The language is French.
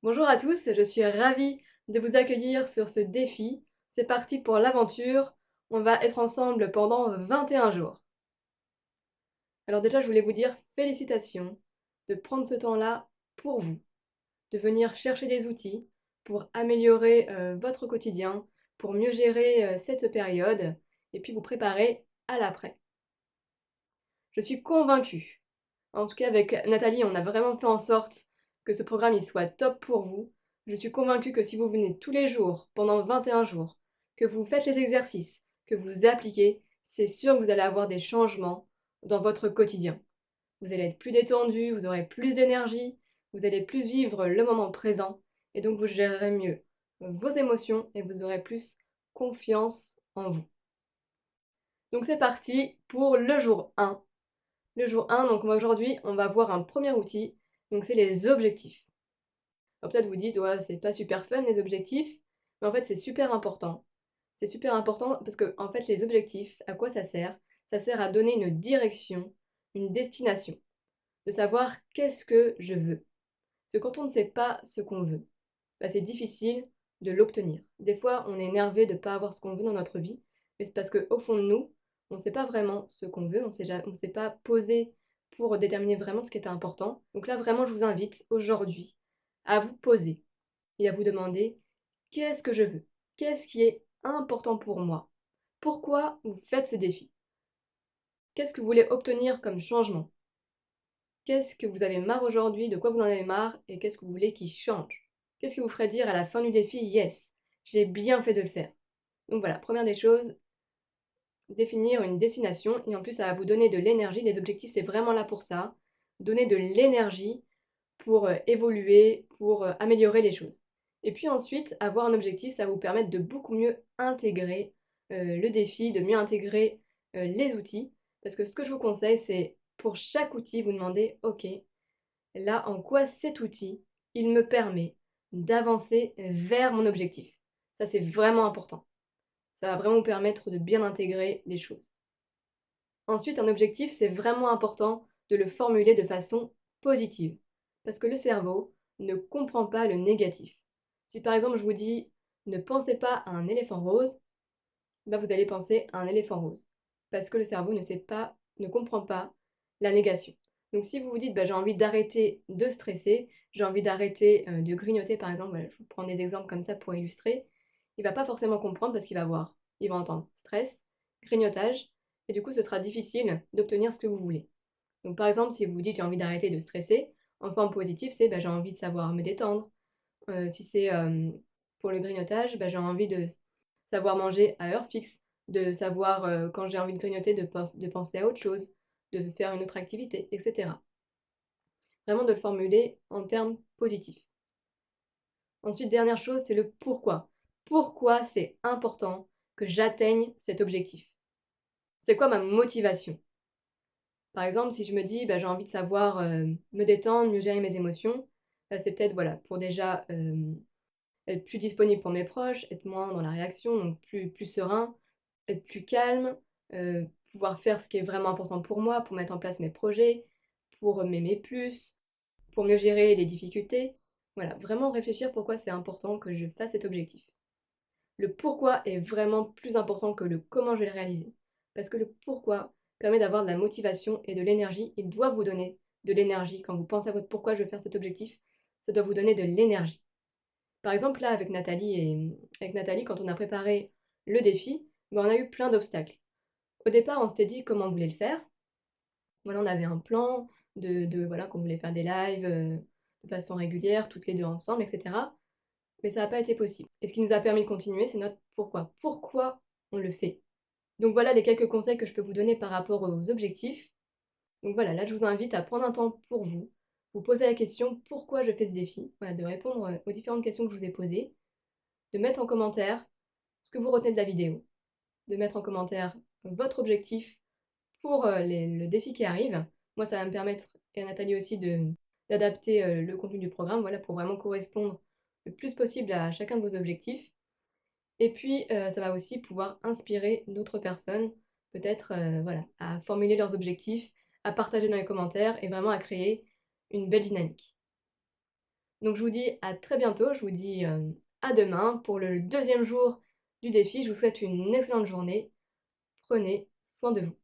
Bonjour à tous, je suis ravie de vous accueillir sur ce défi. C'est parti pour l'aventure. On va être ensemble pendant 21 jours. Alors déjà, je voulais vous dire félicitations de prendre ce temps-là pour vous, de venir chercher des outils pour améliorer votre quotidien, pour mieux gérer cette période et puis vous préparer à l'après. Je suis convaincue, en tout cas avec Nathalie, on a vraiment fait en sorte que ce programme il soit top pour vous. Je suis convaincue que si vous venez tous les jours, pendant 21 jours, que vous faites les exercices, que vous appliquez, c'est sûr que vous allez avoir des changements dans votre quotidien. Vous allez être plus détendu, vous aurez plus d'énergie, vous allez plus vivre le moment présent et donc vous gérerez mieux vos émotions et vous aurez plus confiance en vous. Donc c'est parti pour le jour 1. Le jour 1, donc aujourd'hui, on va voir un premier outil, donc c'est les objectifs. Alors peut-être vous dites, ouais, c'est pas super fun les objectifs, mais en fait c'est super important. C'est super important parce que en fait les objectifs, à quoi ça sert? Ça sert à donner une direction, une destination, de savoir qu'est-ce que je veux. Parce que quand on ne sait pas ce qu'on veut, bah, c'est difficile de l'obtenir. Des fois, on est énervé de ne pas avoir ce qu'on veut dans notre vie, mais c'est parce qu'au fond de nous, on ne sait pas vraiment ce qu'on veut, on ne s'est pas posé pour déterminer vraiment ce qui était important. Donc là, vraiment, je vous invite aujourd'hui à vous poser et à vous demander qu'est-ce que je veux? Qu'est-ce qui est important pour moi? Pourquoi vous faites ce défi? Qu'est-ce que vous voulez obtenir comme changement? Qu'est-ce que vous avez marre aujourd'hui? De quoi vous en avez marre? Et qu'est-ce que vous voulez qui change? Qu'est-ce qui vous ferait dire à la fin du défi, yes, j'ai bien fait de le faire? Donc voilà, première des choses, définir une destination et en plus ça va vous donner de l'énergie. Les objectifs, c'est vraiment là pour ça. Donner de l'énergie pour évoluer, pour améliorer les choses. Et puis ensuite, avoir un objectif, ça va vous permettre de beaucoup mieux intégrer le défi, de mieux intégrer les outils. Parce que ce que je vous conseille, c'est pour chaque outil, vous demandez, OK, là, en quoi cet outil, il me permet d'avancer vers mon objectif. Ça, c'est vraiment important. Ça va vraiment vous permettre de bien intégrer les choses. Ensuite, un objectif, c'est vraiment important de le formuler de façon positive. Parce que le cerveau ne comprend pas le négatif. Si par exemple je vous dis ne pensez pas à un éléphant rose, bah vous allez penser à un éléphant rose. Parce que le cerveau ne comprend pas la négation. Donc si vous vous dites bah, j'ai envie d'arrêter de stresser, j'ai envie d'arrêter de grignoter par exemple, voilà, je vous prends des exemples comme ça pour illustrer, il va pas forcément comprendre parce qu'il va voir, il va entendre stress, grignotage, et du coup ce sera difficile d'obtenir ce que vous voulez. Donc par exemple si vous vous dites j'ai envie d'arrêter de stresser, en forme positive c'est bah, j'ai envie de savoir me détendre. Si c'est pour le grignotage, bah, j'ai envie de savoir manger à heure fixe, de savoir quand j'ai envie de grignoter, de penser à autre chose, de faire une autre activité, etc. Vraiment de le formuler en termes positifs. Ensuite, dernière chose, c'est le pourquoi. Pourquoi c'est important que j'atteigne cet objectif? C'est quoi ma motivation? Par exemple, si je me dis bah, j'ai envie de savoir me détendre, mieux gérer mes émotions, bah, c'est peut-être voilà, pour déjà être plus disponible pour mes proches, être moins dans la réaction, donc plus serein, être plus calme, pouvoir faire ce qui est vraiment important pour moi, pour mettre en place mes projets, pour m'aimer plus, pour mieux gérer les difficultés. Voilà, vraiment réfléchir pourquoi c'est important que je fasse cet objectif. Le pourquoi est vraiment plus important que le comment je vais le réaliser. Parce que le pourquoi permet d'avoir de la motivation et de l'énergie. Il doit vous donner de l'énergie. Quand vous pensez à votre pourquoi je veux faire cet objectif, ça doit vous donner de l'énergie. Par exemple, là, avec Nathalie, quand on a préparé le défi, ben, on a eu plein d'obstacles. Au départ, on s'était dit comment on voulait le faire. Voilà, on avait un plan voilà, qu'on voulait faire des lives de façon régulière, toutes les deux ensemble, etc. Mais ça n'a pas été possible. Et ce qui nous a permis de continuer, c'est notre pourquoi. Pourquoi on le fait? Donc voilà les quelques conseils que je peux vous donner par rapport aux objectifs. Donc voilà, là je vous invite à prendre un temps pour vous, vous poser la question pourquoi je fais ce défi, voilà, de répondre aux différentes questions que je vous ai posées, de mettre en commentaire ce que vous retenez de la vidéo, de mettre en commentaire votre objectif pour le défi qui arrive. Moi, ça va me permettre, et à Nathalie aussi, d'adapter le contenu du programme, voilà, pour vraiment correspondre le plus possible à chacun de vos objectifs. Et puis, ça va aussi pouvoir inspirer d'autres personnes, peut-être, voilà, à formuler leurs objectifs, à partager dans les commentaires et vraiment à créer une belle dynamique. Donc je vous dis à très bientôt, je vous dis à demain pour le deuxième jour du défi. Je vous souhaite une excellente journée. Prenez soin de vous.